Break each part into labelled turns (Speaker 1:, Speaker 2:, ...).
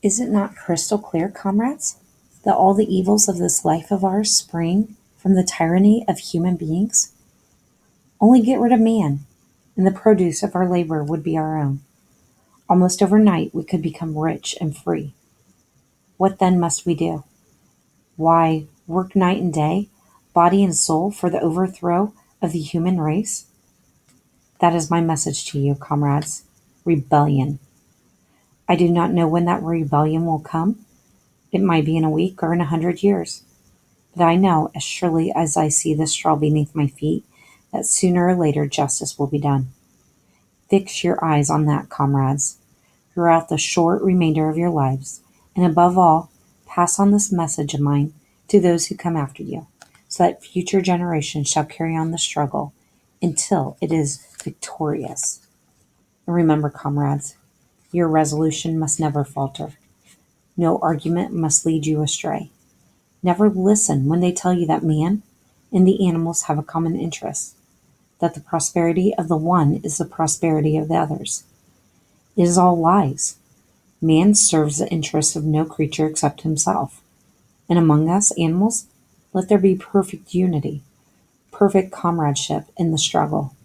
Speaker 1: Is it not crystal clear, comrades, that all the evils of this life of ours spring from the tyranny of human beings? Only get rid of man, and the produce of our labor would be our own. Almost overnight we could become rich and free. What then must we do? Why, work night and day, body and soul, for the overthrow of the human race? That is my message to you, comrades. Rebellion. I do not know when that rebellion will come. It might be in a week or in 100 years. But I know, as surely as I see the straw beneath my feet, that sooner or later justice will be done. Fix your eyes on that, comrades, throughout the short remainder of your lives, and above all, pass on this message of mine to those who come after you, so that future generations shall carry on the struggle until it is victorious. And remember, comrades, your resolution must never falter. No argument must lead you astray. Never listen when they tell you that man and the animals have a common interest, that the prosperity of the one is the prosperity of the others. It is all lies. Man serves the interests of no creature except himself. And among us, animals, let there be perfect unity, perfect comradeship in the struggle.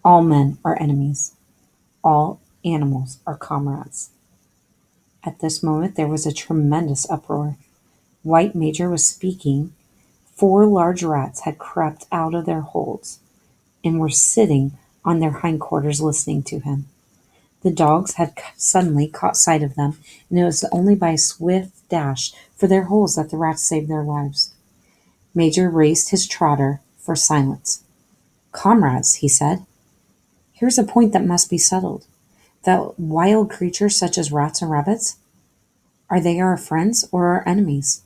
Speaker 1: All men are enemies. All animals are comrades. At this moment there was a tremendous uproar. White Major was speaking. 4 large rats had crept out of their holes and were sitting on their hindquarters listening to him. The dogs had suddenly caught sight of them, and it was only by a swift dash for their holes that the rats saved their lives. Major raised his trotter for silence. "Comrades," he said, "here's a point that must be settled. That wild creatures such as rats and rabbits, are they our friends or our enemies?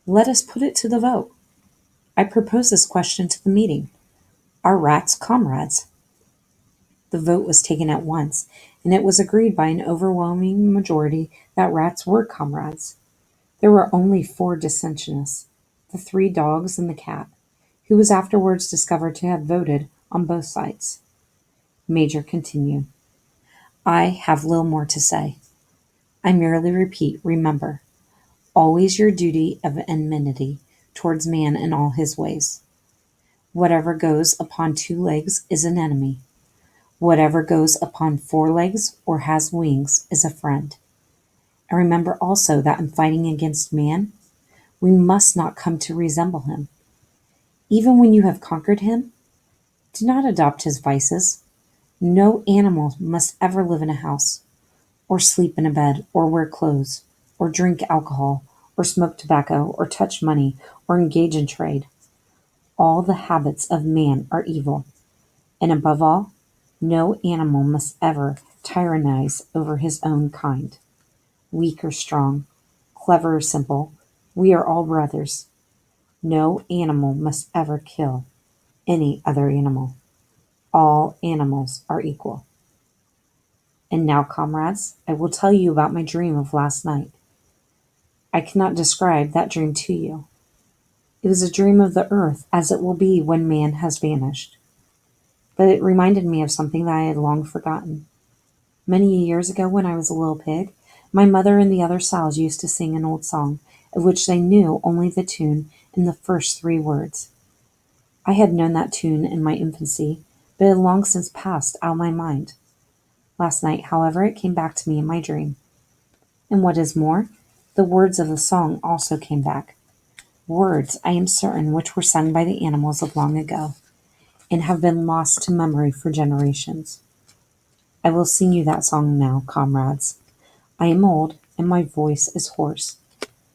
Speaker 1: Let us put it to the vote. I propose this question to the meeting. Are rats comrades?" The vote was taken at once, and it was agreed by an overwhelming majority that rats were comrades. There were only 4 dissentionists, the 3 dogs and the cat, who was afterwards discovered to have voted on both sides. Major continued, "I have little more to say. I merely repeat, remember, always your duty of enmity towards man in all his ways. Whatever goes upon 2 legs is an enemy. Whatever goes upon 4 legs or has wings is a friend. And remember also that in fighting against man, we must not come to resemble him. Even when you have conquered him, do not adopt his vices. No animal must ever live in a house, or sleep in a bed, or wear clothes, or drink alcohol, or smoke tobacco, or touch money, or engage in trade. All the habits of man are evil, and above all, no animal must ever tyrannize over his own kind. Weak or strong, clever or simple, we are all brothers. No animal must ever kill any other animal. All animals are equal. And now, comrades, I will tell you about my dream of last night. I cannot describe that dream to you. It was a dream of the earth as it will be when man has vanished. But it reminded me of something that I had long forgotten. Many years ago, when I was a little pig, my mother and the other sows used to sing an old song, of which they knew only the tune and the first 3 words. I had known that tune in my infancy, but it had long since passed out of my mind. Last night, however, it came back to me in my dream. And what is more, the words of the song also came back. Words, I am certain, which were sung by the animals of long ago, and have been lost to memory for generations. I will sing you that song now, comrades. I am old, and my voice is hoarse,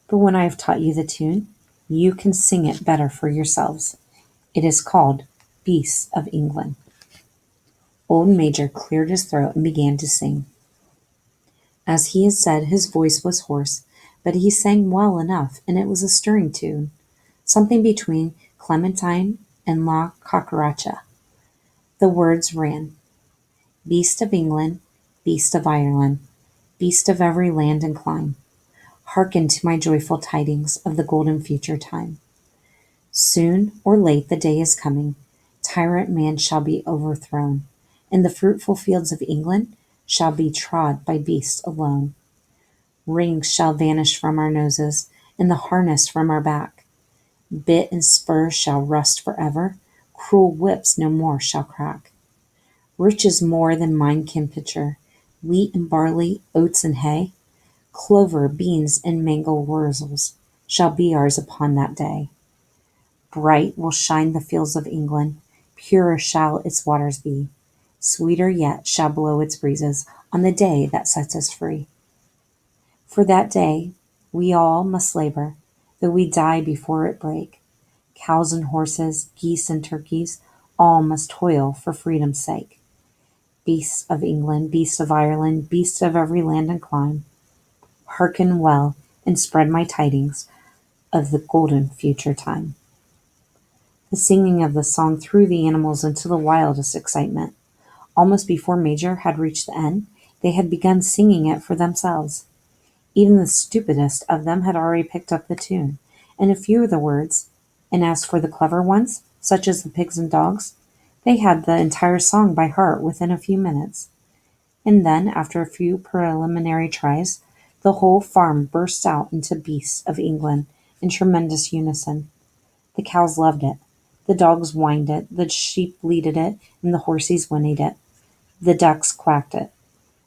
Speaker 1: but when I have taught you the tune, you can sing it better for yourselves. It is called Beasts of England. Old Major cleared his throat and began to sing. As he had said, his voice was hoarse, but he sang well enough, and it was a stirring tune, something between Clementine and La Cucaracha. The words ran, Beast of England, beast of Ireland, beast of every land and clime, hearken to my joyful tidings of the golden future time. Soon or late the day is coming, tyrant man shall be overthrown, and the fruitful fields of England shall be trod by beasts alone. Rings shall vanish from our noses, and the harness from our back. Bit and spur shall rust forever, cruel whips no more shall crack. Riches more than mind can picture, wheat and barley, oats and hay, clover, beans, and mangel wurzels shall be ours upon that day. Bright will shine the fields of England, purer shall its waters be, sweeter yet shall blow its breezes on the day that sets us free. For that day we all must labor, though we die before it break. Cows and horses, geese and turkeys, all must toil for freedom's sake. Beasts of England, beasts of Ireland, beasts of every land and clime, hearken well and spread my tidings of the golden future time. The singing of the song threw the animals into the wildest excitement. Almost before Major had reached the end, they had begun singing it for themselves. Even the stupidest of them had already picked up the tune, and a few of the words, and as for the clever ones, such as the pigs and dogs, they had the entire song by heart within a few minutes. And then, after a few preliminary tries, the whole farm burst out into Beasts of England in tremendous unison. The cows loved it, the dogs whined it, the sheep bleated it, and the horses whinnied it. The ducks quacked it.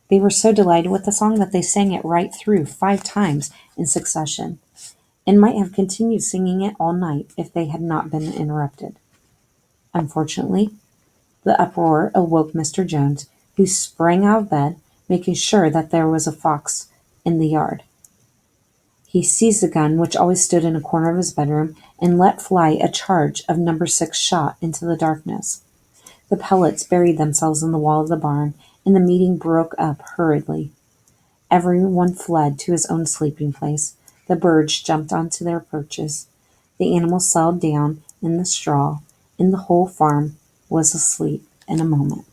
Speaker 1: They were so delighted with the song that they sang it right through 5 times in succession, and might have continued singing it all night if they had not been interrupted. Unfortunately, the uproar awoke Mr. Jones, who sprang out of bed, making sure that there was a fox in the yard. He seized the gun, which always stood in a corner of his bedroom, and let fly a charge of number 6 shot into the darkness. The pellets buried themselves in the wall of the barn, and the meeting broke up hurriedly. Everyone fled to his own sleeping place. The birds jumped onto their perches. The animals settled down in the straw, and the whole farm was asleep in a moment.